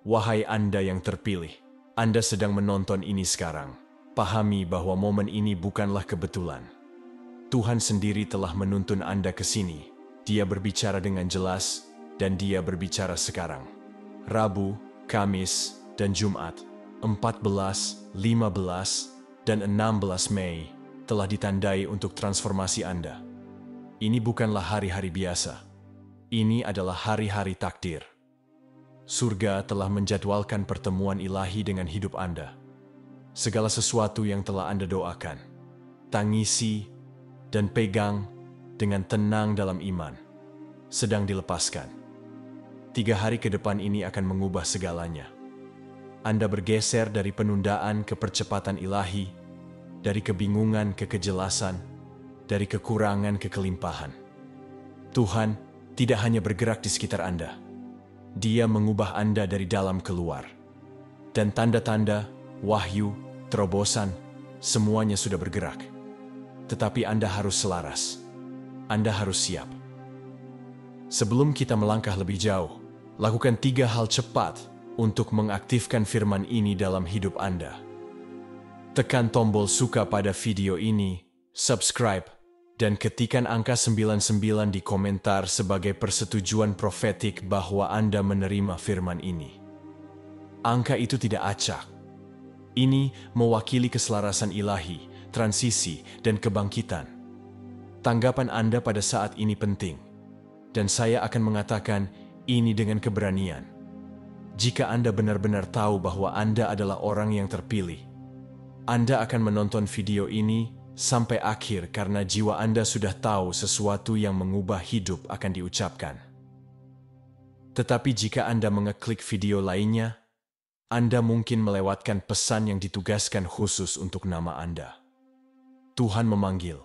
Wahai Anda yang terpilih, Anda sedang menonton ini sekarang. Pahami bahwa momen ini bukanlah kebetulan. Tuhan sendiri telah menuntun Anda ke sini. Dia berbicara dengan jelas, dan Dia berbicara sekarang. Rabu, Kamis, dan Jumat, 14, 15, dan 16 Mei telah ditandai untuk transformasi Anda. Ini bukanlah hari-hari biasa. Ini adalah hari-hari takdir. Surga telah menjadwalkan pertemuan ilahi dengan hidup Anda. Segala sesuatu yang telah Anda doakan, tangisi, dan pegang dengan tenang dalam iman, sedang dilepaskan. 3 hari ke depan ini akan mengubah segalanya. Anda bergeser dari penundaan ke percepatan ilahi, dari kebingungan ke kejelasan, dari kekurangan ke kelimpahan. Tuhan tidak hanya bergerak di sekitar Anda, Dia mengubah Anda dari dalam keluar. Dan tanda-tanda, wahyu, terobosan, semuanya sudah bergerak. Tetapi Anda harus selaras. Anda harus siap. Sebelum kita melangkah lebih jauh, lakukan 3 hal cepat untuk mengaktifkan firman ini dalam hidup Anda. Tekan tombol suka pada video ini, subscribe, dan ketikkan angka 99 di komentar sebagai persetujuan profetik bahwa Anda menerima firman ini. Angka itu tidak acak. Ini mewakili keselarasan ilahi, transisi, dan kebangkitan. Tanggapan Anda pada saat ini penting, dan saya akan mengatakan ini dengan keberanian. Jika Anda benar-benar tahu bahwa Anda adalah orang yang terpilih, Anda akan menonton video ini sampai akhir karena jiwa Anda sudah tahu sesuatu yang mengubah hidup akan diucapkan. Tetapi jika Anda mengeklik video lainnya, Anda mungkin melewatkan pesan yang ditugaskan khusus untuk nama Anda. Tuhan memanggil.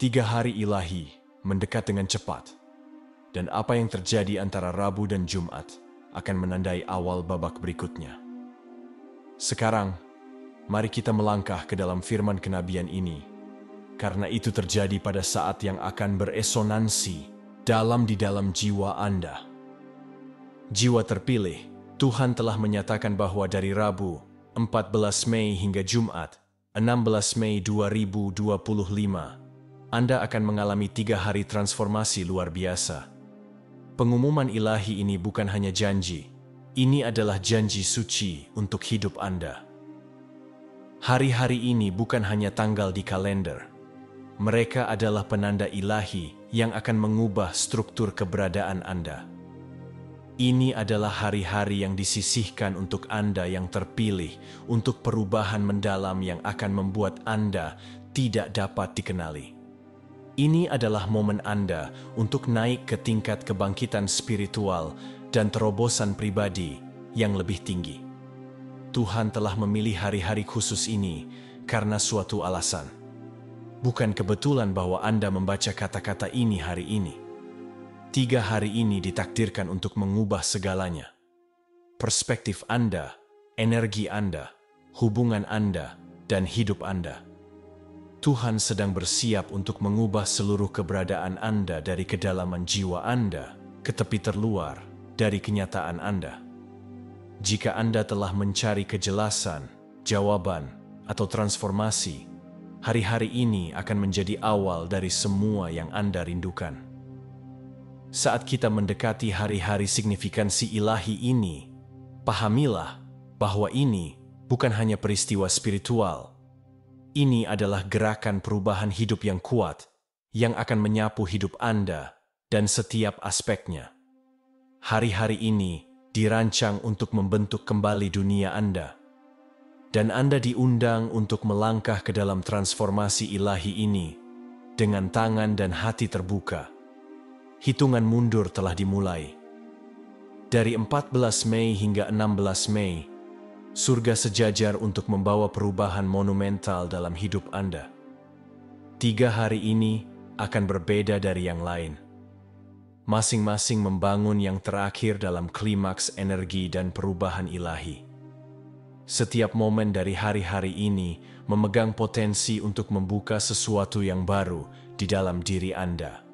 3 hari ilahi mendekat dengan cepat, dan apa yang terjadi antara Rabu dan Jumat akan menandai awal babak berikutnya. Sekarang, mari kita melangkah ke dalam firman kenabian ini, karena itu terjadi pada saat yang akan beresonansi di dalam jiwa Anda. Jiwa terpilih, Tuhan telah menyatakan bahwa dari Rabu, 14 Mei hingga Jumat, 16 Mei 2025, Anda akan mengalami 3 hari transformasi luar biasa. Pengumuman ilahi ini bukan hanya janji, ini adalah janji suci untuk hidup Anda. Hari-hari ini bukan hanya tanggal di kalender. Mereka adalah penanda ilahi yang akan mengubah struktur keberadaan Anda. Ini adalah hari-hari yang disisihkan untuk Anda yang terpilih untuk perubahan mendalam yang akan membuat Anda tidak dapat dikenali. Ini adalah momen Anda untuk naik ke tingkat kebangkitan spiritual dan terobosan pribadi yang lebih tinggi. Tuhan telah memilih hari-hari khusus ini karena suatu alasan. Bukan kebetulan bahwa Anda membaca kata-kata ini hari ini. 3 hari ini ditakdirkan untuk mengubah segalanya. Perspektif Anda, energi Anda, hubungan Anda, dan hidup Anda. Tuhan sedang bersiap untuk mengubah seluruh keberadaan Anda dari kedalaman jiwa Anda ke tepi terluar dari kenyataan Anda. Jika Anda telah mencari kejelasan, jawaban, atau transformasi, hari-hari ini akan menjadi awal dari semua yang Anda rindukan. Saat kita mendekati hari-hari signifikansi ilahi ini, pahamilah bahwa ini bukan hanya peristiwa spiritual. Ini adalah gerakan perubahan hidup yang kuat yang akan menyapu hidup Anda dan setiap aspeknya. Hari-hari ini dirancang untuk membentuk kembali dunia Anda. Dan Anda diundang untuk melangkah ke dalam transformasi ilahi ini dengan tangan dan hati terbuka. Hitungan mundur telah dimulai. Dari 14 Mei hingga 16 Mei, surga sejajar untuk membawa perubahan monumental dalam hidup Anda. 3 hari ini akan berbeda dari yang lain. Masing-masing membangun yang terakhir dalam klimaks energi dan perubahan ilahi. Setiap momen dari hari-hari ini memegang potensi untuk membuka sesuatu yang baru di dalam diri Anda.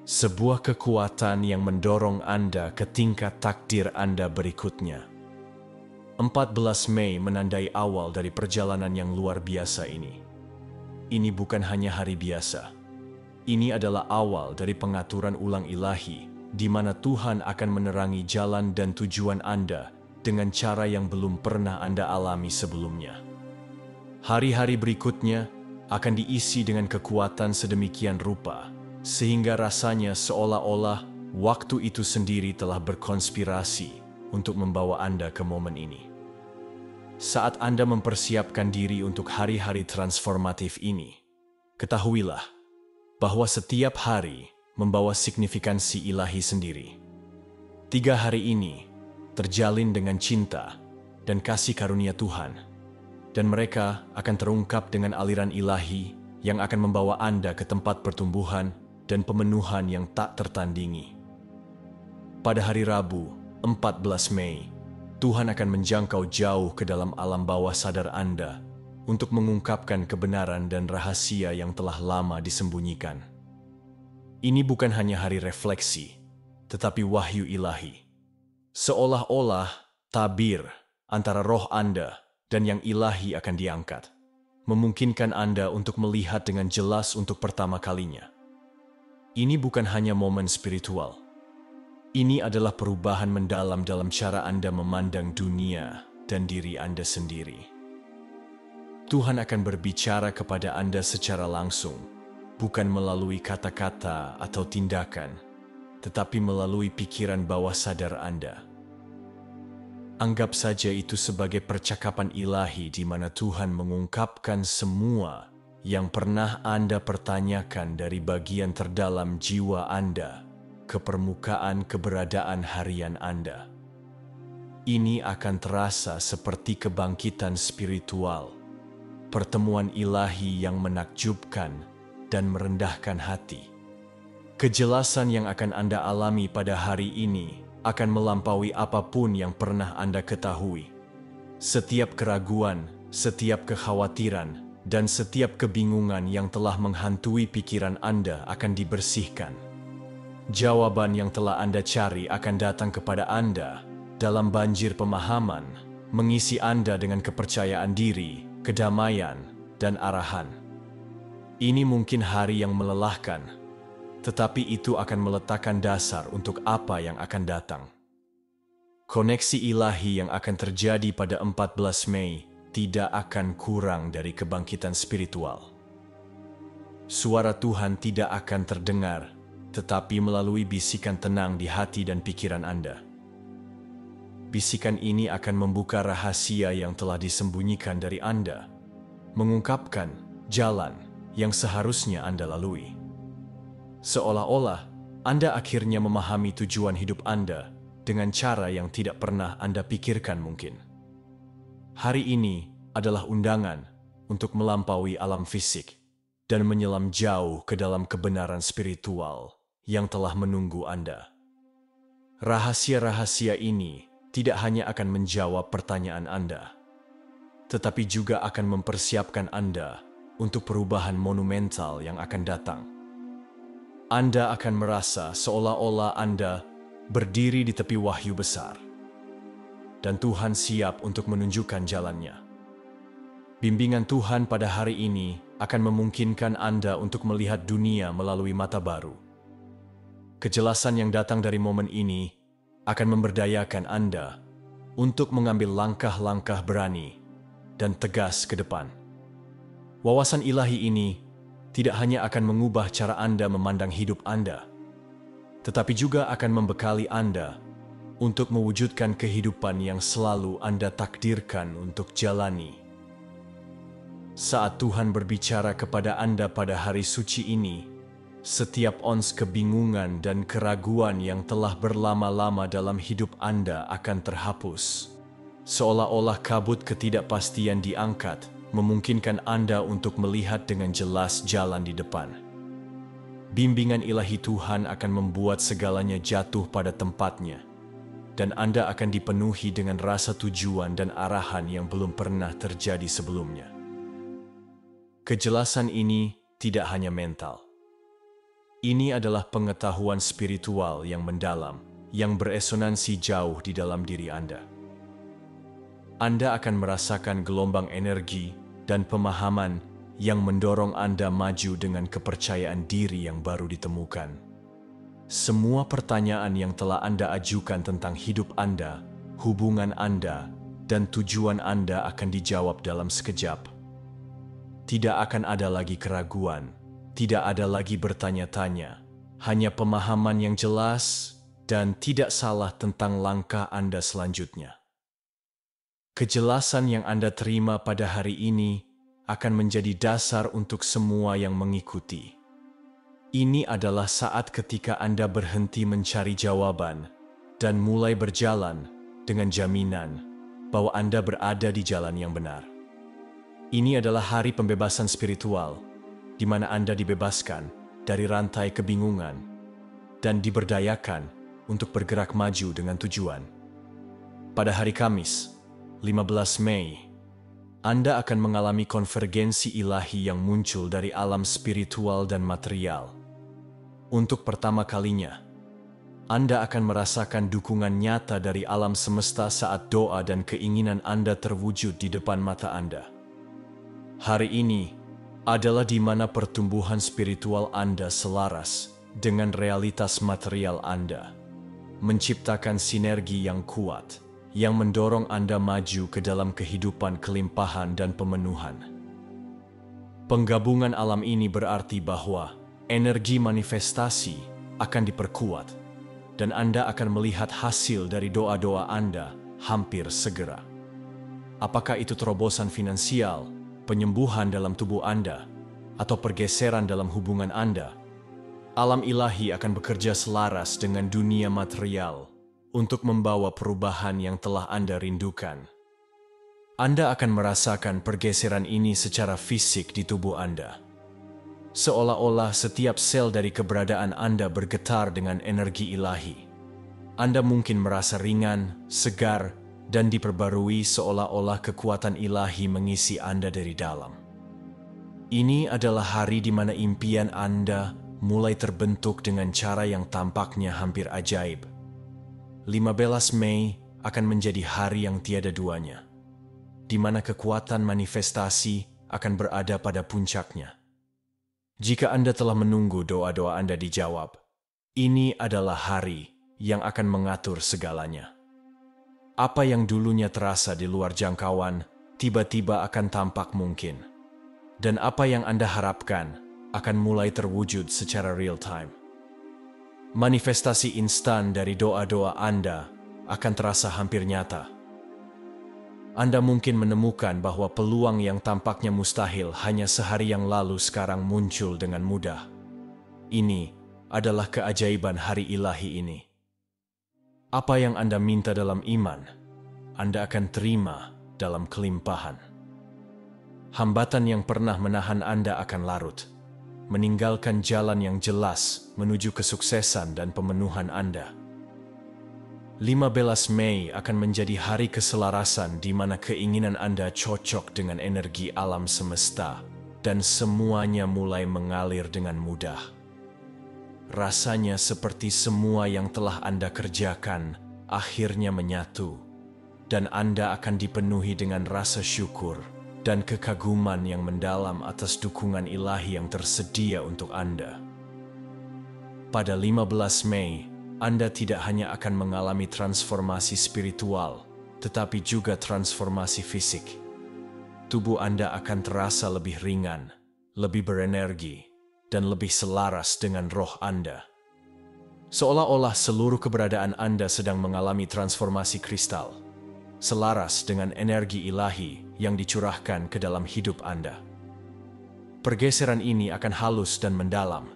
sebuah kekuatan yang mendorong Anda ke tingkat takdir Anda berikutnya. 14 Mei menandai awal dari perjalanan yang luar biasa ini. Ini bukan hanya hari biasa. Ini adalah awal dari pengaturan ulang ilahi, di mana Tuhan akan menerangi jalan dan tujuan Anda dengan cara yang belum pernah Anda alami sebelumnya. Hari-hari berikutnya akan diisi dengan kekuatan sedemikian rupa, sehingga rasanya seolah-olah waktu itu sendiri telah berkonspirasi untuk membawa Anda ke momen ini. Saat Anda mempersiapkan diri untuk hari-hari transformatif ini, ketahuilah bahwa setiap hari membawa signifikansi ilahi sendiri. 3 hari ini terjalin dengan cinta dan kasih karunia Tuhan, dan mereka akan terungkap dengan aliran ilahi yang akan membawa Anda ke tempat pertumbuhan dan pemenuhan yang tak tertandingi. Pada hari Rabu, 14 Mei, Tuhan akan menjangkau jauh ke dalam alam bawah sadar Anda untuk mengungkapkan kebenaran dan rahasia yang telah lama disembunyikan. Ini bukan hanya hari refleksi, tetapi wahyu ilahi. Seolah-olah tabir antara roh Anda dan yang ilahi akan diangkat, memungkinkan Anda untuk melihat dengan jelas untuk pertama kalinya. Ini bukan hanya momen spiritual. Ini adalah perubahan mendalam dalam cara Anda memandang dunia dan diri Anda sendiri. Tuhan akan berbicara kepada Anda secara langsung, bukan melalui kata-kata atau tindakan, tetapi melalui pikiran bawah sadar Anda. Anggap saja itu sebagai percakapan ilahi di mana Tuhan mengungkapkan semua yang pernah Anda pertanyakan dari bagian terdalam jiwa Anda ke permukaan keberadaan harian Anda. Ini akan terasa seperti kebangkitan spiritual, pertemuan ilahi yang menakjubkan dan merendahkan hati. Kejelasan yang akan Anda alami pada hari ini akan melampaui apapun yang pernah Anda ketahui. Setiap keraguan, setiap kekhawatiran, dan setiap kebingungan yang telah menghantui pikiran Anda akan dibersihkan. Jawaban yang telah Anda cari akan datang kepada Anda dalam banjir pemahaman, mengisi Anda dengan kepercayaan diri, kedamaian, dan arahan. Ini mungkin hari yang melelahkan, tetapi itu akan meletakkan dasar untuk apa yang akan datang. Koneksi ilahi yang akan terjadi pada 14 Mei tidak akan kurang dari kebangkitan spiritual. Suara Tuhan tidak akan terdengar, tetapi melalui bisikan tenang di hati dan pikiran Anda. Bisikan ini akan membuka rahasia yang telah disembunyikan dari Anda, mengungkapkan jalan yang seharusnya Anda lalui. Seolah-olah Anda akhirnya memahami tujuan hidup Anda dengan cara yang tidak pernah Anda pikirkan mungkin. Hari ini adalah undangan untuk melampaui alam fisik dan menyelam jauh ke dalam kebenaran spiritual yang telah menunggu Anda. Rahasia-rahasia ini tidak hanya akan menjawab pertanyaan Anda, tetapi juga akan mempersiapkan Anda untuk perubahan monumental yang akan datang. Anda akan merasa seolah-olah Anda berdiri di tepi wahyu besar, dan Tuhan siap untuk menunjukkan jalannya. Bimbingan Tuhan pada hari ini akan memungkinkan Anda untuk melihat dunia melalui mata baru. Kejelasan yang datang dari momen ini akan memberdayakan Anda untuk mengambil langkah-langkah berani dan tegas ke depan. Wawasan ilahi ini tidak hanya akan mengubah cara Anda memandang hidup Anda, tetapi juga akan membekali Anda untuk mewujudkan kehidupan yang selalu Anda takdirkan untuk jalani. Saat Tuhan berbicara kepada Anda pada hari suci ini, setiap ons kebingungan dan keraguan yang telah berlama-lama dalam hidup Anda akan terhapus. Seolah-olah kabut ketidakpastian diangkat, memungkinkan Anda untuk melihat dengan jelas jalan di depan. Bimbingan ilahi Tuhan akan membuat segalanya jatuh pada tempatnya, dan Anda akan dipenuhi dengan rasa tujuan dan arahan yang belum pernah terjadi sebelumnya. Kejelasan ini tidak hanya mental. Ini adalah pengetahuan spiritual yang mendalam, yang beresonansi jauh di dalam diri Anda. Anda akan merasakan gelombang energi dan pemahaman yang mendorong Anda maju dengan kepercayaan diri yang baru ditemukan. Semua pertanyaan yang telah Anda ajukan tentang hidup Anda, hubungan Anda, dan tujuan Anda akan dijawab dalam sekejap. Tidak akan ada lagi keraguan, tidak ada lagi bertanya-tanya, hanya pemahaman yang jelas dan tidak salah tentang langkah Anda selanjutnya. Kejelasan yang Anda terima pada hari ini akan menjadi dasar untuk semua yang mengikuti. Ini adalah saat ketika Anda berhenti mencari jawaban dan mulai berjalan dengan jaminan bahwa Anda berada di jalan yang benar. Ini adalah hari pembebasan spiritual, di mana Anda dibebaskan dari rantai kebingungan dan diberdayakan untuk bergerak maju dengan tujuan. Pada hari Kamis, 15 Mei, Anda akan mengalami konvergensi ilahi yang muncul dari alam spiritual dan material. Untuk pertama kalinya, Anda akan merasakan dukungan nyata dari alam semesta saat doa dan keinginan Anda terwujud di depan mata Anda. Hari ini adalah di mana pertumbuhan spiritual Anda selaras dengan realitas material Anda, menciptakan sinergi yang kuat yang mendorong Anda maju ke dalam kehidupan kelimpahan dan pemenuhan. Penggabungan alam ini berarti bahwa energi manifestasi akan diperkuat dan Anda akan melihat hasil dari doa-doa Anda hampir segera. Apakah itu terobosan finansial, penyembuhan dalam tubuh Anda, atau pergeseran dalam hubungan Anda, alam ilahi akan bekerja selaras dengan dunia material untuk membawa perubahan yang telah Anda rindukan. Anda akan merasakan pergeseran ini secara fisik di tubuh Anda. Seolah-olah setiap sel dari keberadaan Anda bergetar dengan energi ilahi. Anda mungkin merasa ringan, segar, dan diperbarui seolah-olah kekuatan ilahi mengisi Anda dari dalam. Ini adalah hari di mana impian Anda mulai terbentuk dengan cara yang tampaknya hampir ajaib. 15 Mei akan menjadi hari yang tiada duanya, di mana kekuatan manifestasi akan berada pada puncaknya. Jika Anda telah menunggu doa-doa Anda dijawab, ini adalah hari yang akan mengatur segalanya. Apa yang dulunya terasa di luar jangkauan, tiba-tiba akan tampak mungkin. Dan apa yang Anda harapkan akan mulai terwujud secara real time. Manifestasi instan dari doa-doa Anda akan terasa hampir nyata. Anda mungkin menemukan bahwa peluang yang tampaknya mustahil hanya sehari yang lalu sekarang muncul dengan mudah. Ini adalah keajaiban hari ilahi ini. Apa yang Anda minta dalam iman, Anda akan terima dalam kelimpahan. Hambatan yang pernah menahan Anda akan larut, meninggalkan jalan yang jelas menuju kesuksesan dan pemenuhan Anda. 15 Mei akan menjadi hari keselarasan di mana keinginan Anda cocok dengan energi alam semesta dan semuanya mulai mengalir dengan mudah. Rasanya seperti semua yang telah Anda kerjakan akhirnya menyatu, dan Anda akan dipenuhi dengan rasa syukur dan kekaguman yang mendalam atas dukungan ilahi yang tersedia untuk Anda. Pada 15 Mei, Anda tidak hanya akan mengalami transformasi spiritual, tetapi juga transformasi fisik. Tubuh Anda akan terasa lebih ringan, lebih berenergi, dan lebih selaras dengan roh Anda. Seolah-olah seluruh keberadaan Anda sedang mengalami transformasi kristal, selaras dengan energi ilahi yang dicurahkan ke dalam hidup Anda. Pergeseran ini akan halus dan mendalam,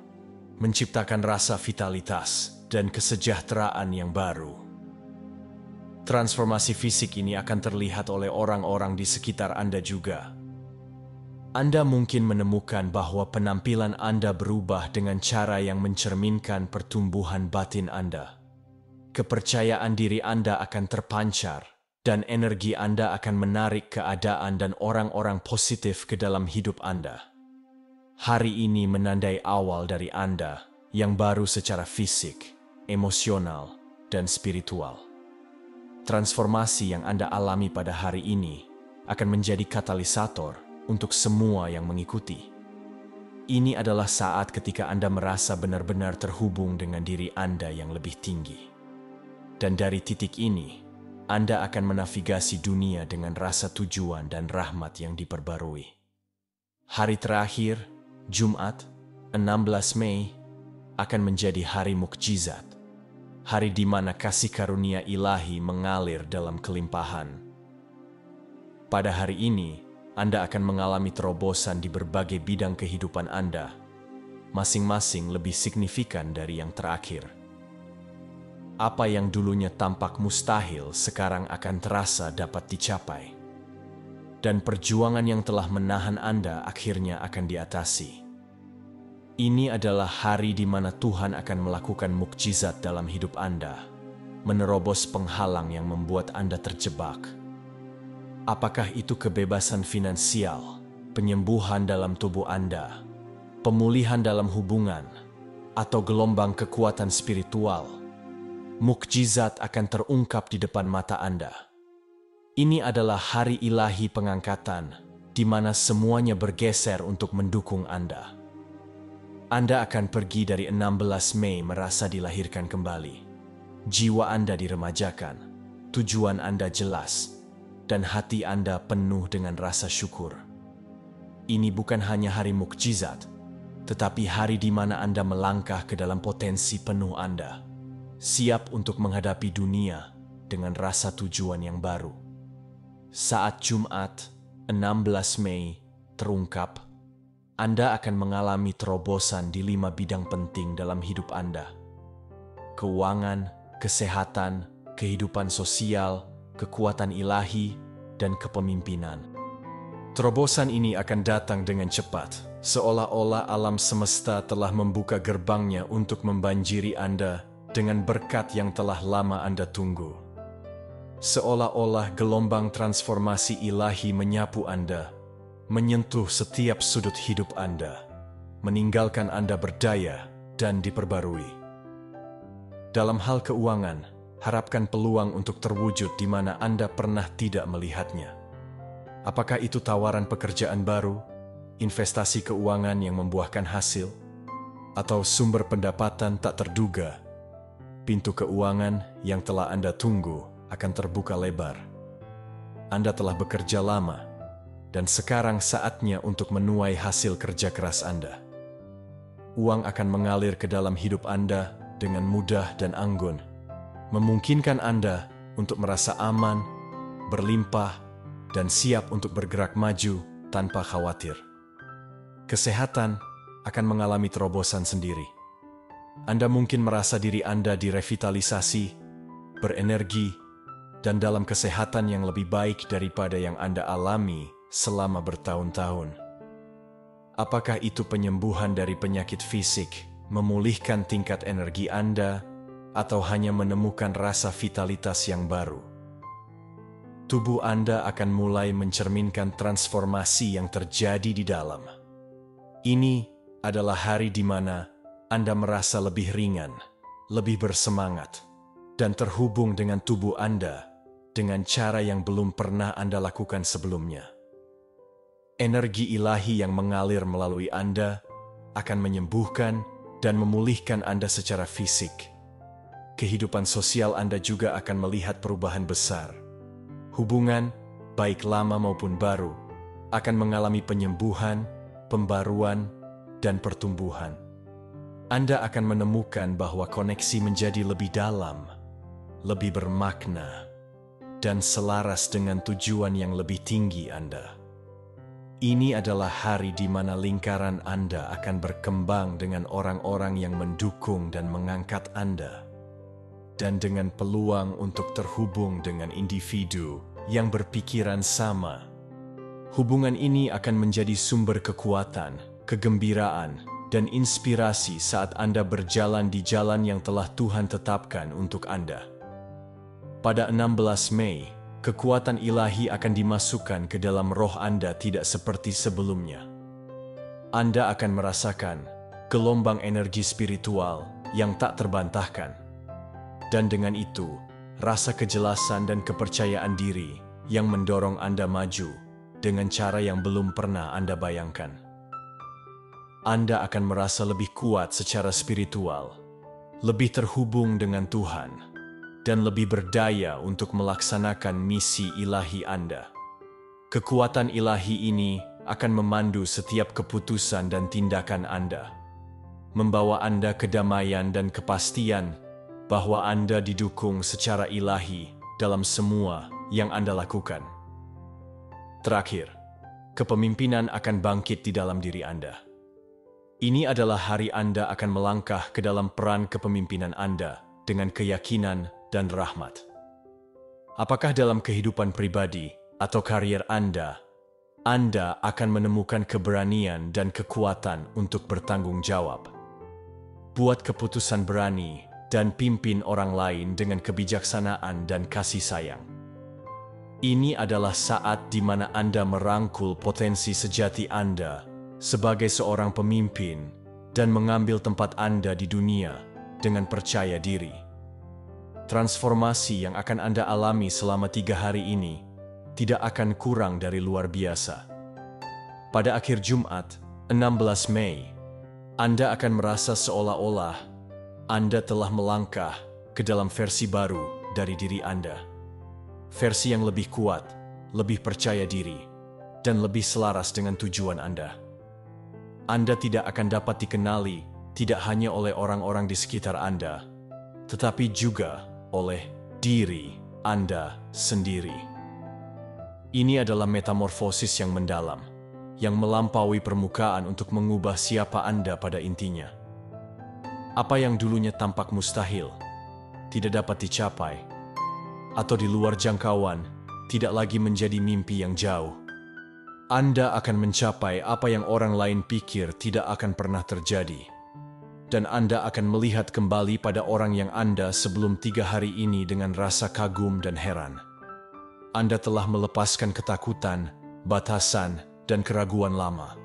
menciptakan rasa vitalitas dan kesejahteraan yang baru. Transformasi fisik ini akan terlihat oleh orang-orang di sekitar Anda juga. Anda mungkin menemukan bahwa penampilan Anda berubah dengan cara yang mencerminkan pertumbuhan batin Anda. Kepercayaan diri Anda akan terpancar, dan energi Anda akan menarik keadaan dan orang-orang positif ke dalam hidup Anda. Hari ini menandai awal dari Anda yang baru secara fisik, emosional, dan spiritual. Transformasi yang Anda alami pada hari ini akan menjadi katalisator untuk semua yang mengikuti. Ini adalah saat ketika Anda merasa benar-benar terhubung dengan diri Anda yang lebih tinggi. Dan dari titik ini, Anda akan menavigasi dunia dengan rasa tujuan dan rahmat yang diperbarui. Hari terakhir, Jumat, 16 Mei, akan menjadi hari mukjizat. Hari di mana kasih karunia ilahi mengalir dalam kelimpahan. Pada hari ini, Anda akan mengalami terobosan di berbagai bidang kehidupan Anda, masing-masing lebih signifikan dari yang terakhir. Apa yang dulunya tampak mustahil sekarang akan terasa dapat dicapai. Dan perjuangan yang telah menahan Anda akhirnya akan diatasi. Ini adalah hari di mana Tuhan akan melakukan mukjizat dalam hidup Anda, menerobos penghalang yang membuat Anda terjebak. Apakah itu kebebasan finansial, penyembuhan dalam tubuh Anda, pemulihan dalam hubungan, atau gelombang kekuatan spiritual? Mukjizat akan terungkap di depan mata Anda. Ini adalah hari ilahi pengangkatan, di mana semuanya bergeser untuk mendukung Anda. Anda akan pergi dari 16 Mei merasa dilahirkan kembali. Jiwa Anda diremajakan, tujuan Anda jelas, dan hati Anda penuh dengan rasa syukur. Ini bukan hanya hari mukjizat, tetapi hari di mana Anda melangkah ke dalam potensi penuh Anda, siap untuk menghadapi dunia dengan rasa tujuan yang baru. Saat Jumat, 16 Mei, terungkap, Anda akan mengalami terobosan di 5 bidang penting dalam hidup Anda. Keuangan, kesehatan, kehidupan sosial, kekuatan ilahi, dan kepemimpinan. Terobosan ini akan datang dengan cepat, seolah-olah alam semesta telah membuka gerbangnya untuk membanjiri Anda dengan berkat yang telah lama Anda tunggu. Seolah-olah gelombang transformasi ilahi menyapu Anda, menyentuh setiap sudut hidup Anda, meninggalkan Anda berdaya dan diperbarui. Dalam hal keuangan, harapkan peluang untuk terwujud di mana Anda pernah tidak melihatnya. Apakah itu tawaran pekerjaan baru, investasi keuangan yang membuahkan hasil, atau sumber pendapatan tak terduga? Pintu keuangan yang telah Anda tunggu akan terbuka lebar. Anda telah bekerja lama, dan sekarang saatnya untuk menuai hasil kerja keras Anda. Uang akan mengalir ke dalam hidup Anda dengan mudah dan anggun, memungkinkan Anda untuk merasa aman, berlimpah, dan siap untuk bergerak maju tanpa khawatir. Kesehatan akan mengalami terobosan sendiri. Anda mungkin merasa diri Anda direvitalisasi, berenergi, dan dalam kesehatan yang lebih baik daripada yang Anda alami selama bertahun-tahun. Apakah itu penyembuhan dari penyakit fisik, memulihkan tingkat energi Anda, atau hanya menemukan rasa vitalitas yang baru? Tubuh Anda akan mulai mencerminkan transformasi yang terjadi di dalam. Ini adalah hari di mana Anda merasa lebih ringan, lebih bersemangat, dan terhubung dengan tubuh Anda dengan cara yang belum pernah Anda lakukan sebelumnya. Energi ilahi yang mengalir melalui Anda akan menyembuhkan dan memulihkan Anda secara fisik. Kehidupan sosial Anda juga akan melihat perubahan besar. Hubungan, baik lama maupun baru, akan mengalami penyembuhan, pembaruan, dan pertumbuhan. Anda akan menemukan bahwa koneksi menjadi lebih dalam, lebih bermakna, dan selaras dengan tujuan yang lebih tinggi Anda. Ini adalah hari di mana lingkaran Anda akan berkembang dengan orang-orang yang mendukung dan mengangkat Anda, dan dengan peluang untuk terhubung dengan individu yang berpikiran sama. Hubungan ini akan menjadi sumber kekuatan, kegembiraan, dan inspirasi saat Anda berjalan di jalan yang telah Tuhan tetapkan untuk Anda. Pada 16 Mei, kekuatan ilahi akan dimasukkan ke dalam roh Anda tidak seperti sebelumnya. Anda akan merasakan gelombang energi spiritual yang tak terbantahkan. Dan dengan itu, rasa kejelasan dan kepercayaan diri yang mendorong Anda maju dengan cara yang belum pernah Anda bayangkan. Anda akan merasa lebih kuat secara spiritual, lebih terhubung dengan Tuhan, dan lebih berdaya untuk melaksanakan misi ilahi Anda. Kekuatan ilahi ini akan memandu setiap keputusan dan tindakan Anda, membawa Anda kedamaian dan kepastian bahwa Anda didukung secara ilahi dalam semua yang Anda lakukan. Terakhir, kepemimpinan akan bangkit di dalam diri Anda. Ini adalah hari Anda akan melangkah ke dalam peran kepemimpinan Anda dengan keyakinan dan rahmat. Apakah dalam kehidupan pribadi atau karier Anda akan menemukan keberanian dan kekuatan untuk bertanggung jawab. Buat keputusan berani dan pimpin orang lain dengan kebijaksanaan dan kasih sayang. Ini adalah saat di mana Anda merangkul potensi sejati Anda sebagai seorang pemimpin dan mengambil tempat Anda di dunia dengan percaya diri. Transformasi yang akan Anda alami selama 3 hari ini tidak akan kurang dari luar biasa. Pada akhir Jumat, 16 Mei, Anda akan merasa seolah-olah Anda telah melangkah ke dalam versi baru dari diri Anda. Versi yang lebih kuat, lebih percaya diri, dan lebih selaras dengan tujuan Anda. Anda tidak akan dapat dikenali tidak hanya oleh orang-orang di sekitar Anda, tetapi juga oleh diri Anda sendiri. Ini adalah metamorfosis yang mendalam, yang melampaui permukaan untuk mengubah siapa Anda pada intinya. Apa yang dulunya tampak mustahil, tidak dapat dicapai, atau di luar jangkauan, tidak lagi menjadi mimpi yang jauh. Anda akan mencapai apa yang orang lain pikir tidak akan pernah terjadi. Dan Anda akan melihat kembali pada orang yang Anda sebelum 3 hari ini dengan rasa kagum dan heran. Anda telah melepaskan ketakutan, batasan, dan keraguan lama.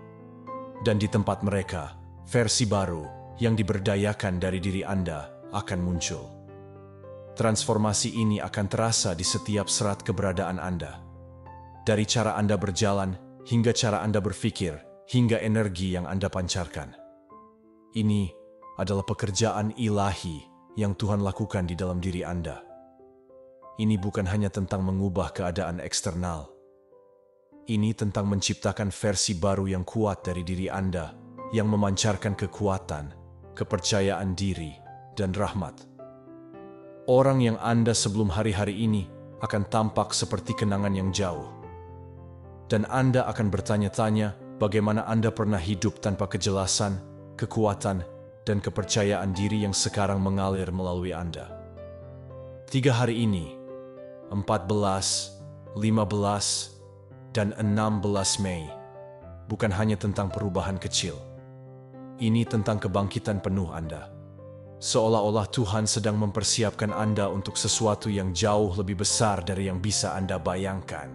Dan di tempat mereka, versi baru yang diberdayakan dari diri Anda akan muncul. Transformasi ini akan terasa di setiap serat keberadaan Anda. Dari cara Anda berjalan, hingga cara Anda berpikir, hingga energi yang Anda pancarkan. Ini adalah pekerjaan ilahi yang Tuhan lakukan di dalam diri Anda. Ini bukan hanya tentang mengubah keadaan eksternal. Ini tentang menciptakan versi baru yang kuat dari diri Anda, yang memancarkan kekuatan, kepercayaan diri, dan rahmat. Orang yang Anda sebelum hari-hari ini akan tampak seperti kenangan yang jauh. Dan Anda akan bertanya-tanya bagaimana Anda pernah hidup tanpa kejelasan, kekuatan, dan kepercayaan diri yang sekarang mengalir melalui Anda. 3 hari ini, 14, 15, dan 16 Mei, bukan hanya tentang perubahan kecil. Ini tentang kebangkitan penuh Anda. Seolah-olah Tuhan sedang mempersiapkan Anda untuk sesuatu yang jauh lebih besar dari yang bisa Anda bayangkan.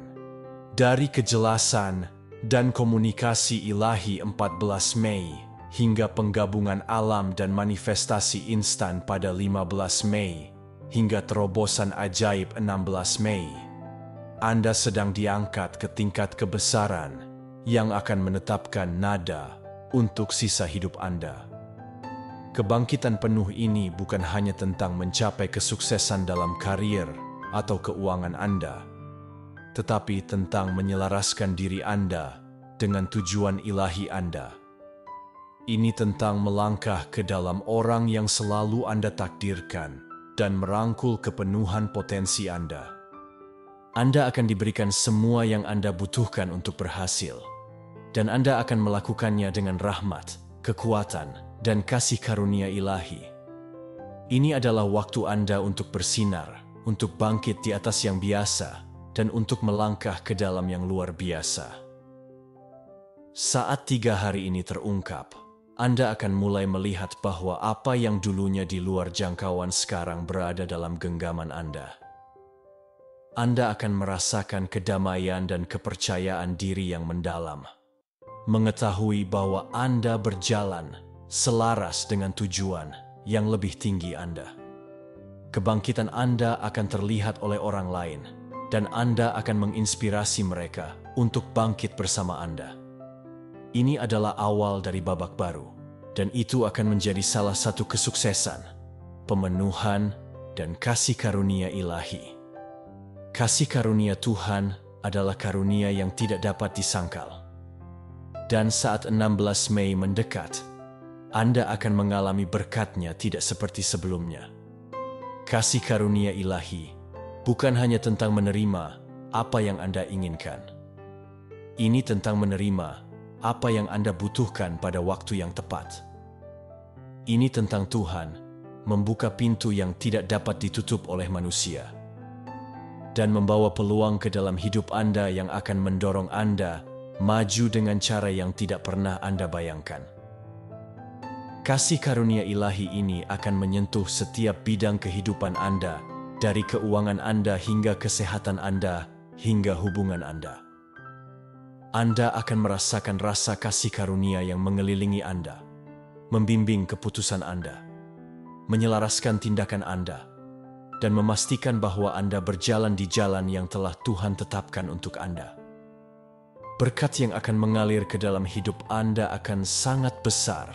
Dari kejelasan dan komunikasi ilahi 14 Mei hingga penggabungan alam dan manifestasi instan pada 15 Mei hingga terobosan ajaib 16 Mei, Anda sedang diangkat ke tingkat kebesaran yang akan menetapkan nada untuk sisa hidup Anda. Kebangkitan penuh ini bukan hanya tentang mencapai kesuksesan dalam karier atau keuangan Anda, tetapi tentang menyelaraskan diri Anda dengan tujuan ilahi Anda. Ini tentang melangkah ke dalam orang yang selalu Anda takdirkan dan merangkul kepenuhan potensi Anda. Anda akan diberikan semua yang Anda butuhkan untuk berhasil, dan Anda akan melakukannya dengan rahmat, kekuatan, dan kasih karunia ilahi. Ini adalah waktu Anda untuk bersinar, untuk bangkit di atas yang biasa, dan untuk melangkah ke dalam yang luar biasa. Saat 3 hari ini terungkap, Anda akan mulai melihat bahwa apa yang dulunya di luar jangkauan sekarang berada dalam genggaman Anda. Anda akan merasakan kedamaian dan kepercayaan diri yang mendalam. Mengetahui bahwa Anda berjalan selaras dengan tujuan yang lebih tinggi Anda. Kebangkitan Anda akan terlihat oleh orang lain, dan Anda akan menginspirasi mereka untuk bangkit bersama Anda. Ini adalah awal dari babak baru, dan itu akan menjadi salah satu kesuksesan, pemenuhan, dan kasih karunia ilahi. Kasih karunia Tuhan adalah karunia yang tidak dapat disangkal. Dan saat 16 Mei mendekat, Anda akan mengalami berkat-Nya tidak seperti sebelumnya. Kasih karunia ilahi bukan hanya tentang menerima apa yang Anda inginkan. Ini tentang menerima apa yang Anda butuhkan pada waktu yang tepat. Ini tentang Tuhan membuka pintu yang tidak dapat ditutup oleh manusia dan membawa peluang ke dalam hidup Anda yang akan mendorong Anda maju dengan cara yang tidak pernah Anda bayangkan. Kasih karunia ilahi ini akan menyentuh setiap bidang kehidupan Anda, dari keuangan Anda hingga kesehatan Anda, hingga hubungan Anda. Anda akan merasakan rasa kasih karunia yang mengelilingi Anda, membimbing keputusan Anda, menyelaraskan tindakan Anda, dan memastikan bahwa Anda berjalan di jalan yang telah Tuhan tetapkan untuk Anda. Berkat yang akan mengalir ke dalam hidup Anda akan sangat besar,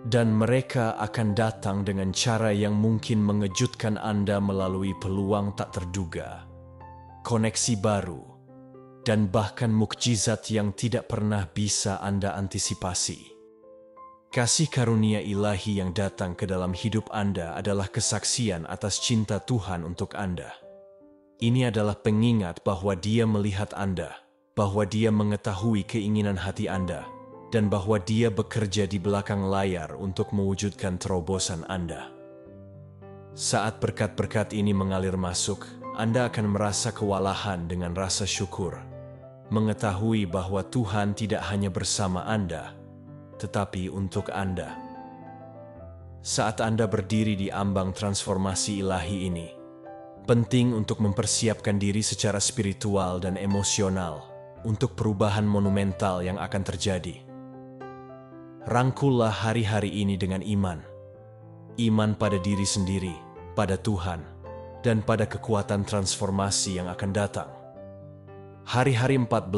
dan mereka akan datang dengan cara yang mungkin mengejutkan Anda melalui peluang tak terduga, koneksi baru, dan bahkan mukjizat yang tidak pernah bisa Anda antisipasi. Kasih karunia ilahi yang datang ke dalam hidup Anda adalah kesaksian atas cinta Tuhan untuk Anda. Ini adalah pengingat bahwa Dia melihat Anda, bahwa Dia mengetahui keinginan hati Anda, dan bahwa Dia bekerja di belakang layar untuk mewujudkan terobosan Anda. Saat berkat-berkat ini mengalir masuk, Anda akan merasa kewalahan dengan rasa syukur, mengetahui bahwa Tuhan tidak hanya bersama Anda, tetapi untuk Anda. Saat Anda berdiri di ambang transformasi ilahi ini, penting untuk mempersiapkan diri secara spiritual dan emosional untuk perubahan monumental yang akan terjadi. Rangkullah hari-hari ini dengan iman. Iman pada diri sendiri, pada Tuhan, dan pada kekuatan transformasi yang akan datang. Hari-hari 14,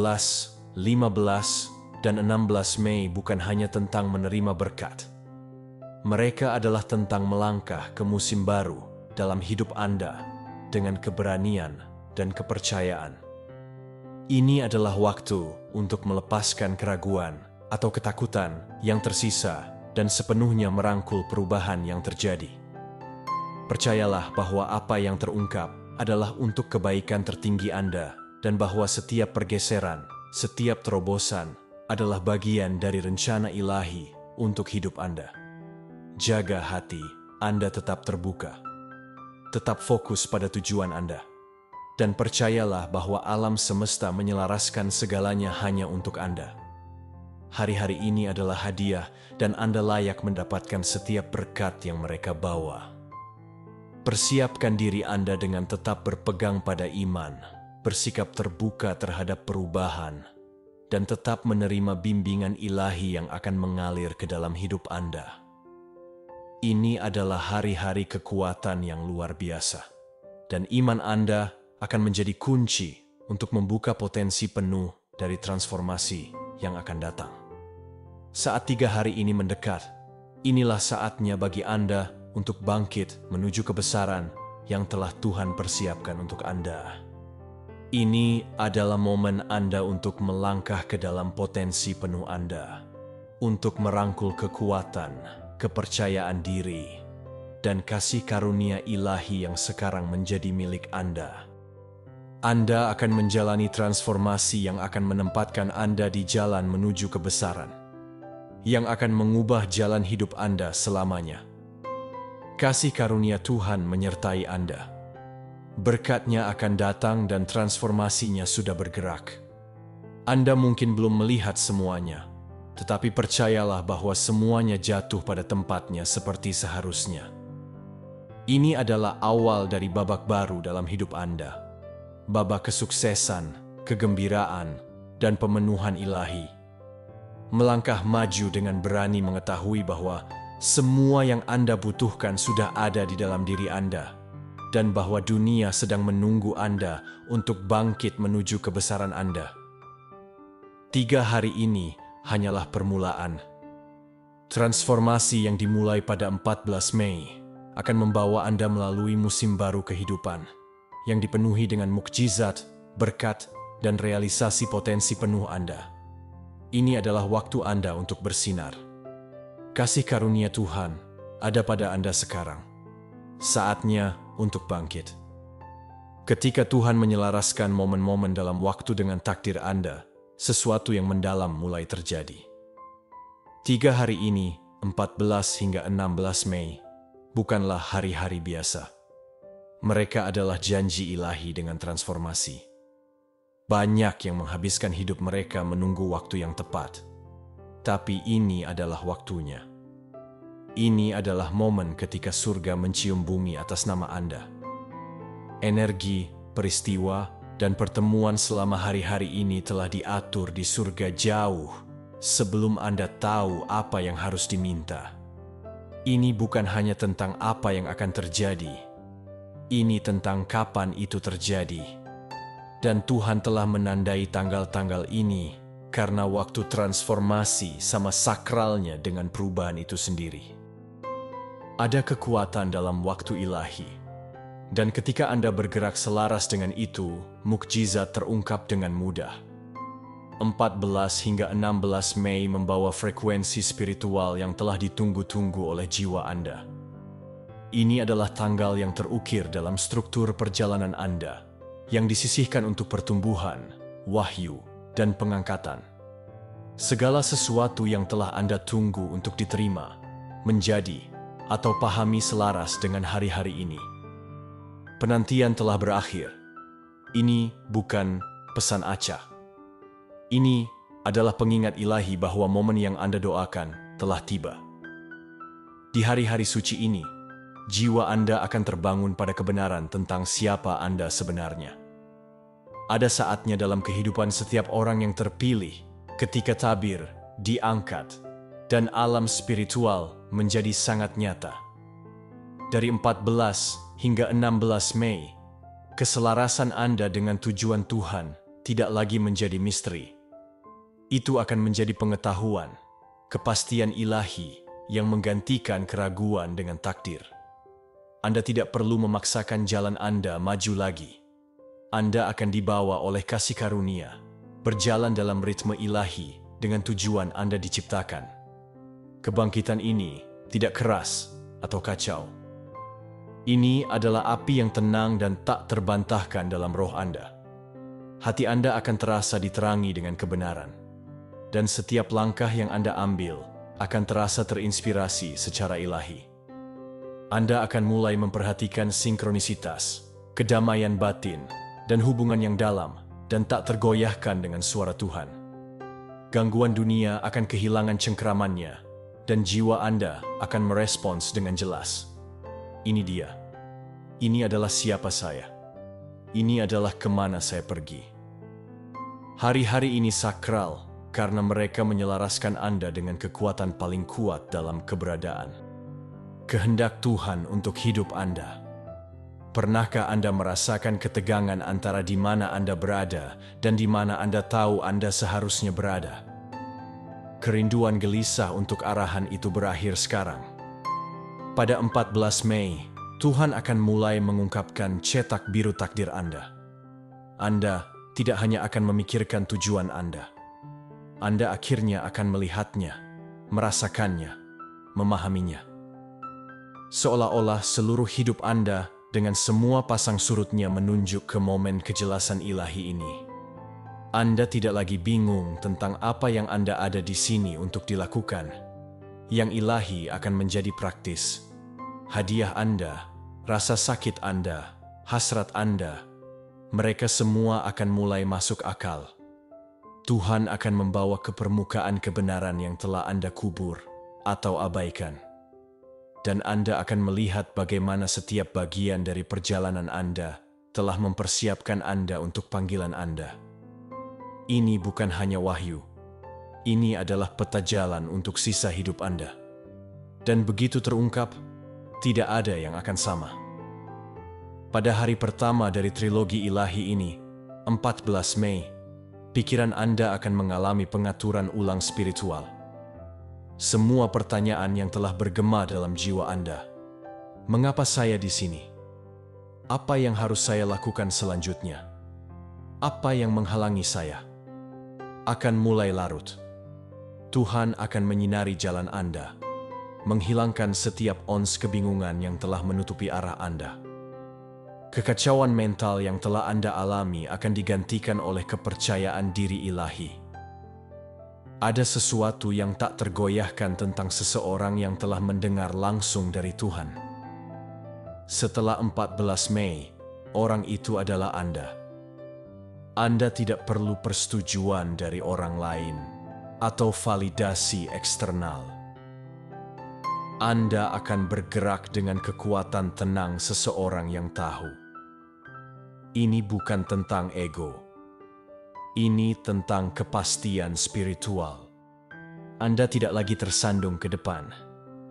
15, dan 16 Mei bukan hanya tentang menerima berkat. Mereka adalah tentang melangkah ke musim baru dalam hidup Anda dengan keberanian dan kepercayaan. Ini adalah waktu untuk melepaskan keraguan atau ketakutan yang tersisa dan sepenuhnya merangkul perubahan yang terjadi. Percayalah bahwa apa yang terungkap adalah untuk kebaikan tertinggi Anda dan bahwa setiap pergeseran, setiap terobosan adalah bagian dari rencana ilahi untuk hidup Anda. Jaga hati Anda tetap terbuka. Tetap fokus pada tujuan Anda. Dan percayalah bahwa alam semesta menyelaraskan segalanya hanya untuk Anda. Hari-hari ini adalah hadiah dan Anda layak mendapatkan setiap berkat yang mereka bawa. Persiapkan diri Anda dengan tetap berpegang pada iman, bersikap terbuka terhadap perubahan, dan tetap menerima bimbingan ilahi yang akan mengalir ke dalam hidup Anda. Ini adalah hari-hari kekuatan yang luar biasa, dan iman Anda akan menjadi kunci untuk membuka potensi penuh dari transformasi yang akan datang. Saat 3 hari ini mendekat, inilah saatnya bagi Anda untuk bangkit menuju kebesaran yang telah Tuhan persiapkan untuk Anda. Ini adalah momen Anda untuk melangkah ke dalam potensi penuh Anda, untuk merangkul kekuatan, kepercayaan diri, dan kasih karunia ilahi yang sekarang menjadi milik Anda. Anda akan menjalani transformasi yang akan menempatkan Anda di jalan menuju kebesaran, yang akan mengubah jalan hidup Anda selamanya. Kasih karunia Tuhan menyertai Anda. Berkat-Nya akan datang dan transformasinya sudah bergerak. Anda mungkin belum melihat semuanya, tetapi percayalah bahwa semuanya jatuh pada tempatnya seperti seharusnya. Ini adalah awal dari babak baru dalam hidup Anda. Babak kesuksesan, kegembiraan, dan pemenuhan ilahi. melangkah maju dengan berani mengetahui bahwa semua yang Anda butuhkan sudah ada di dalam diri Anda, dan bahwa dunia sedang menunggu Anda untuk bangkit menuju kebesaran Anda. 3 hari ini hanyalah permulaan. Transformasi yang dimulai pada 14 Mei akan membawa Anda melalui musim baru kehidupan yang dipenuhi dengan mukjizat, berkat, dan realisasi potensi penuh Anda. Ini adalah waktu Anda untuk bersinar. Kasih karunia Tuhan ada pada Anda sekarang. Saatnya untuk bangkit. Ketika Tuhan menyelaraskan momen-momen dalam waktu dengan takdir Anda, sesuatu yang mendalam mulai terjadi. 3 hari ini, 14 hingga 16 Mei, bukanlah hari-hari biasa. Mereka adalah janji ilahi dengan transformasi. Banyak yang menghabiskan hidup mereka menunggu waktu yang tepat. Tapi ini adalah waktunya. Ini adalah momen ketika surga mencium bumi atas nama Anda. Energi, peristiwa, dan pertemuan selama hari-hari ini telah diatur di surga jauh sebelum Anda tahu apa yang harus diminta. Ini bukan hanya tentang apa yang akan terjadi. Ini tentang kapan itu terjadi. Dan Tuhan telah menandai tanggal-tanggal ini karena waktu transformasi sama sakralnya dengan perubahan itu sendiri. Ada kekuatan dalam waktu ilahi. Dan ketika Anda bergerak selaras dengan itu, mukjizat terungkap dengan mudah. 14 hingga 16 Mei membawa frekuensi spiritual yang telah ditunggu-tunggu oleh jiwa Anda. Ini adalah tanggal yang terukir dalam struktur perjalanan Anda, yang disisihkan untuk pertumbuhan, wahyu, dan pengangkatan. Segala sesuatu yang telah Anda tunggu untuk diterima, menjadi, atau pahami selaras dengan hari-hari ini. Penantian telah berakhir. Ini bukan pesan acak. Ini adalah pengingat ilahi bahwa momen yang Anda doakan telah tiba. Di hari-hari suci ini, jiwa Anda akan terbangun pada kebenaran tentang siapa Anda sebenarnya. Ada saatnya dalam kehidupan setiap orang yang terpilih ketika tabir diangkat dan alam spiritual menjadi sangat nyata. Dari 14 hingga 16 Mei, keselarasan Anda dengan tujuan Tuhan tidak lagi menjadi misteri. Itu akan menjadi pengetahuan, kepastian ilahi yang menggantikan keraguan dengan takdir. Anda tidak perlu memaksakan jalan Anda maju lagi. Anda akan dibawa oleh kasih karunia, berjalan dalam ritme ilahi dengan tujuan Anda diciptakan. Kebangkitan ini tidak keras atau kacau. Ini adalah api yang tenang dan tak terbantahkan dalam roh Anda. Hati Anda akan terasa diterangi dengan kebenaran. Dan setiap langkah yang Anda ambil akan terasa terinspirasi secara ilahi. Anda akan mulai memperhatikan sinkronisitas, kedamaian batin, dan hubungan yang dalam dan tak tergoyahkan dengan suara Tuhan. Gangguan dunia akan kehilangan cengkeramannya, dan jiwa Anda akan merespons dengan jelas. Ini dia. Ini adalah siapa saya. Ini adalah kemana saya pergi. Hari-hari ini sakral, karena mereka menyelaraskan Anda dengan kekuatan paling kuat dalam keberadaan. Kehendak Tuhan untuk hidup Anda. Pernahkah Anda merasakan ketegangan antara di mana Anda berada dan di mana Anda tahu Anda seharusnya berada? Kerinduan gelisah untuk arahan itu berakhir sekarang. Pada 14 Mei, Tuhan akan mulai mengungkapkan cetak biru takdir Anda. Anda tidak hanya akan memikirkan tujuan Anda. Anda akhirnya akan melihatnya, merasakannya, memahaminya. Seolah-olah seluruh hidup Anda dengan semua pasang surutnya menunjuk ke momen kejelasan ilahi ini. Anda tidak lagi bingung tentang apa yang Anda ada di sini untuk dilakukan. Yang ilahi akan menjadi praktis. Hadiah Anda, rasa sakit Anda, hasrat Anda, mereka semua akan mulai masuk akal. Tuhan akan membawa ke permukaan kebenaran yang telah Anda kubur atau abaikan. Dan Anda akan melihat bagaimana setiap bagian dari perjalanan Anda telah mempersiapkan Anda untuk panggilan Anda. Ini bukan hanya wahyu. Ini adalah peta jalan untuk sisa hidup Anda. Dan begitu terungkap, tidak ada yang akan sama. Pada hari pertama dari trilogi ilahi ini, 14 Mei, pikiran Anda akan mengalami pengaturan ulang spiritual. Semua pertanyaan yang telah bergema dalam jiwa Anda. Mengapa saya di sini? Apa yang harus saya lakukan selanjutnya? Apa yang menghalangi saya? Akan mulai larut. Tuhan akan menyinari jalan Anda, menghilangkan setiap ons kebingungan yang telah menutupi arah Anda. Kekacauan mental yang telah Anda alami akan digantikan oleh kepercayaan diri ilahi. Ada sesuatu yang tak tergoyahkan tentang seseorang yang telah mendengar langsung dari Tuhan. Setelah 14 Mei, orang itu adalah Anda. Anda tidak perlu persetujuan dari orang lain atau validasi eksternal. Anda akan bergerak dengan kekuatan tenang seseorang yang tahu. Ini bukan tentang ego. Ini tentang kepastian spiritual. Anda tidak lagi tersandung ke depan.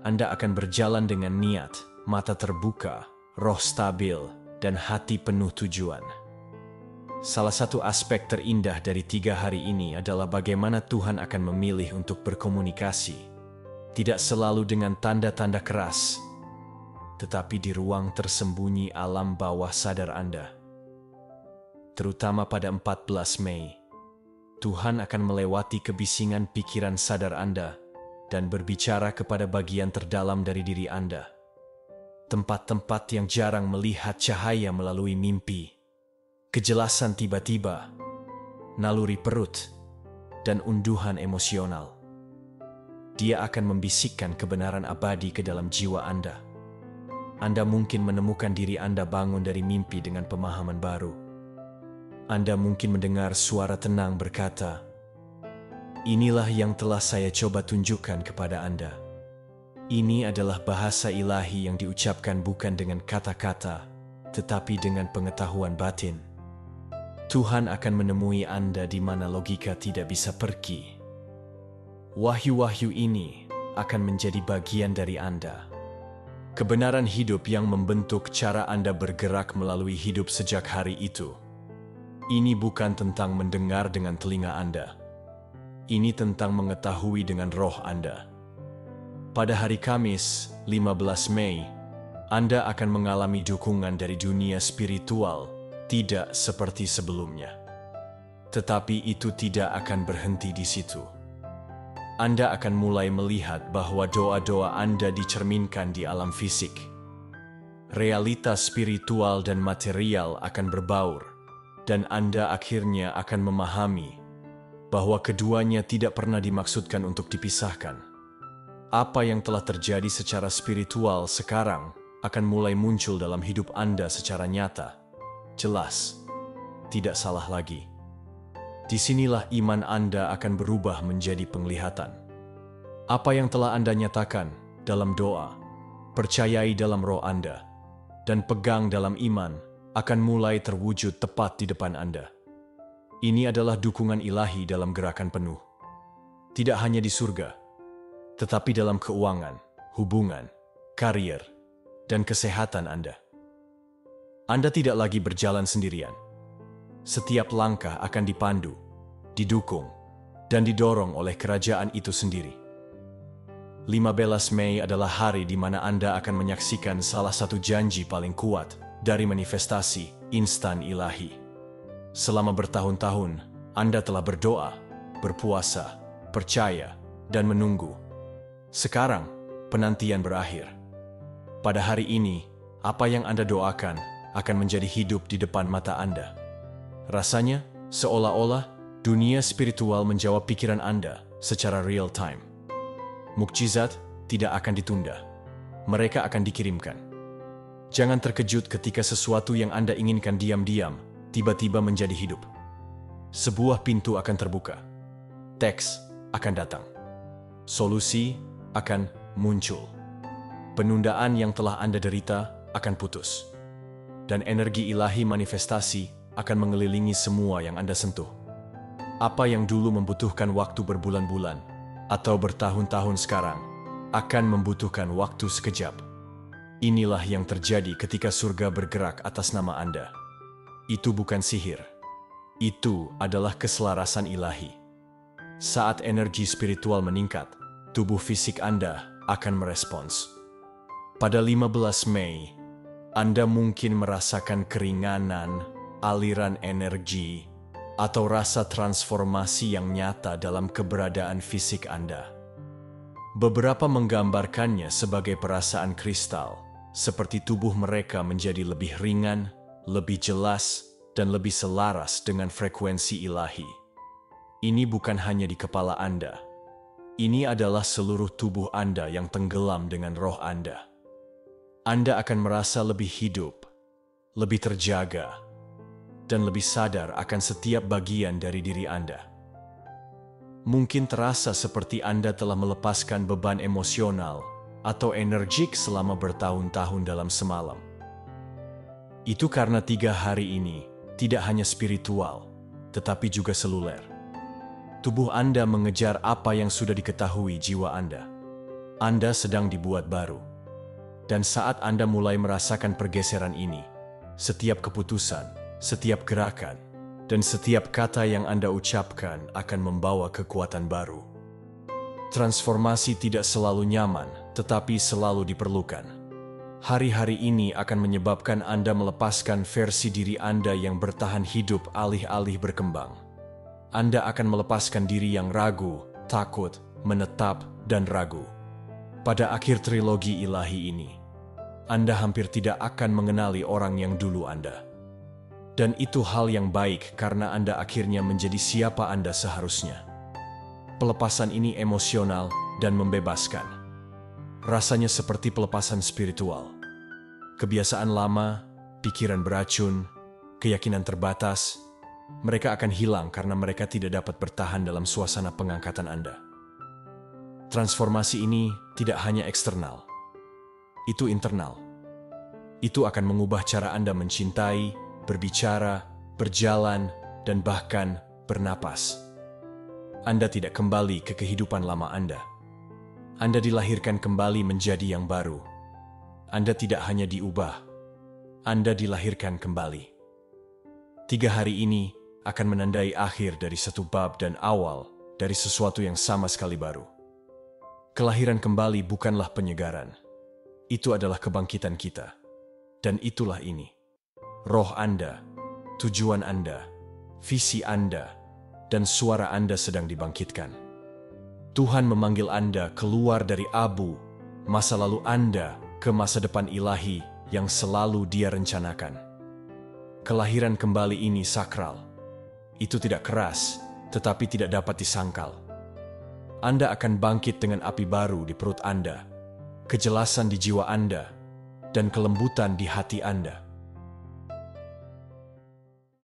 Anda akan berjalan dengan niat, mata terbuka, roh stabil, dan hati penuh tujuan. Salah satu aspek terindah dari 3 hari ini adalah bagaimana Tuhan akan memilih untuk berkomunikasi. Tidak selalu dengan tanda-tanda keras, tetapi di ruang tersembunyi alam bawah sadar Anda. Terutama pada 14 Mei, Tuhan akan melewati kebisingan pikiran sadar Anda dan berbicara kepada bagian terdalam dari diri Anda. Tempat-tempat yang jarang melihat cahaya melalui mimpi, kejelasan tiba-tiba, naluri perut, dan unduhan emosional. Dia akan membisikkan kebenaran abadi ke dalam jiwa Anda. Anda mungkin menemukan diri Anda bangun dari mimpi dengan pemahaman baru. Anda mungkin mendengar suara tenang berkata, "Inilah yang telah saya coba tunjukkan kepada Anda." Ini adalah bahasa ilahi yang diucapkan bukan dengan kata-kata, tetapi dengan pengetahuan batin. Tuhan akan menemui Anda di mana logika tidak bisa pergi. Wahyu-wahyu ini akan menjadi bagian dari Anda. Kebenaran hidup yang membentuk cara Anda bergerak melalui hidup sejak hari itu. Ini bukan tentang mendengar dengan telinga Anda. Ini tentang mengetahui dengan roh Anda. Pada hari Kamis, 15 Mei, Anda akan mengalami dukungan dari dunia spiritual, tidak seperti sebelumnya. Tetapi itu tidak akan berhenti di situ. Anda akan mulai melihat bahwa doa-doa Anda dicerminkan di alam fisik. Realitas spiritual dan material akan berbaur, dan Anda akhirnya akan memahami bahwa keduanya tidak pernah dimaksudkan untuk dipisahkan. Apa yang telah terjadi secara spiritual sekarang akan mulai muncul dalam hidup Anda secara nyata, jelas, tidak salah lagi. Disinilah iman Anda akan berubah menjadi penglihatan. Apa yang telah Anda nyatakan dalam doa, percayai dalam roh Anda, dan pegang dalam iman akan mulai terwujud tepat di depan Anda. Ini adalah dukungan ilahi dalam gerakan penuh. Tidak hanya di surga, tetapi dalam keuangan, hubungan, karier, dan kesehatan Anda. Anda tidak lagi berjalan sendirian. Setiap langkah akan dipandu, didukung, dan didorong oleh kerajaan itu sendiri. 15 Mei adalah hari di mana Anda akan menyaksikan salah satu janji paling kuat dari manifestasi instan ilahi. Selama bertahun-tahun, Anda telah berdoa, berpuasa, percaya, dan menunggu. Sekarang, penantian berakhir. Pada hari ini, apa yang Anda doakan akan menjadi hidup di depan mata Anda. Rasanya, seolah-olah dunia spiritual menjawab pikiran Anda secara real time. Mukjizat tidak akan ditunda. Mereka akan dikirimkan. Jangan terkejut ketika sesuatu yang Anda inginkan diam-diam tiba-tiba menjadi hidup. Sebuah pintu akan terbuka. Teks akan datang. Solusi akan muncul. Penundaan yang telah Anda derita akan putus. Dan energi ilahi manifestasi akan mengelilingi semua yang Anda sentuh. Apa yang dulu membutuhkan waktu berbulan-bulan atau bertahun-tahun sekarang akan membutuhkan waktu sekejap. Inilah yang terjadi ketika surga bergerak atas nama Anda. Itu bukan sihir. Itu adalah keselarasan ilahi. Saat energi spiritual meningkat, tubuh fisik Anda akan merespons. Pada 15 Mei, Anda mungkin merasakan keringanan, aliran energi, atau rasa transformasi yang nyata dalam keberadaan fisik Anda. Beberapa menggambarkannya sebagai perasaan kristal, seperti tubuh mereka menjadi lebih ringan, lebih jelas, dan lebih selaras dengan frekuensi ilahi. Ini bukan hanya di kepala Anda. Ini adalah seluruh tubuh Anda yang tenggelam dengan roh Anda. Anda akan merasa lebih hidup, lebih terjaga, dan lebih sadar akan setiap bagian dari diri Anda. Mungkin terasa seperti Anda telah melepaskan beban emosional atau energik selama bertahun-tahun dalam semalam. Itu karena 3 hari ini tidak hanya spiritual, tetapi juga seluler. Tubuh Anda mengejar apa yang sudah diketahui jiwa Anda. Anda sedang dibuat baru. Dan saat Anda mulai merasakan pergeseran ini, setiap keputusan, setiap gerakan, dan setiap kata yang Anda ucapkan akan membawa kekuatan baru. Transformasi tidak selalu nyaman, tetapi selalu diperlukan. Hari-hari ini akan menyebabkan Anda melepaskan versi diri Anda yang bertahan hidup alih-alih berkembang. Anda akan melepaskan diri yang ragu, takut, menetap, dan ragu. Pada akhir trilogi ilahi ini, Anda hampir tidak akan mengenali orang yang dulu Anda. Dan itu hal yang baik karena Anda akhirnya menjadi siapa Anda seharusnya. Pelepasan ini emosional dan membebaskan. Rasanya seperti pelepasan spiritual. Kebiasaan lama, pikiran beracun, keyakinan terbatas, mereka akan hilang karena mereka tidak dapat bertahan dalam suasana pengangkatan Anda. Transformasi ini tidak hanya eksternal. Itu internal. Itu akan mengubah cara Anda mencintai, berbicara, berjalan, dan bahkan bernapas. Anda tidak kembali ke kehidupan lama Anda. Anda dilahirkan kembali menjadi yang baru. Anda tidak hanya diubah, Anda dilahirkan kembali. 3 hari ini akan menandai akhir dari satu bab dan awal dari sesuatu yang sama sekali baru. Kelahiran kembali bukanlah penyegaran. Itu adalah kebangkitan kita. Dan itulah ini. Roh Anda, tujuan Anda, visi Anda, dan suara Anda sedang dibangkitkan. Tuhan memanggil Anda keluar dari abu, masa lalu Anda ke masa depan ilahi yang selalu Dia rencanakan. Kelahiran kembali ini sakral. Itu tidak keras, tetapi tidak dapat disangkal. Anda akan bangkit dengan api baru di perut Anda, kejelasan di jiwa Anda, dan kelembutan di hati Anda.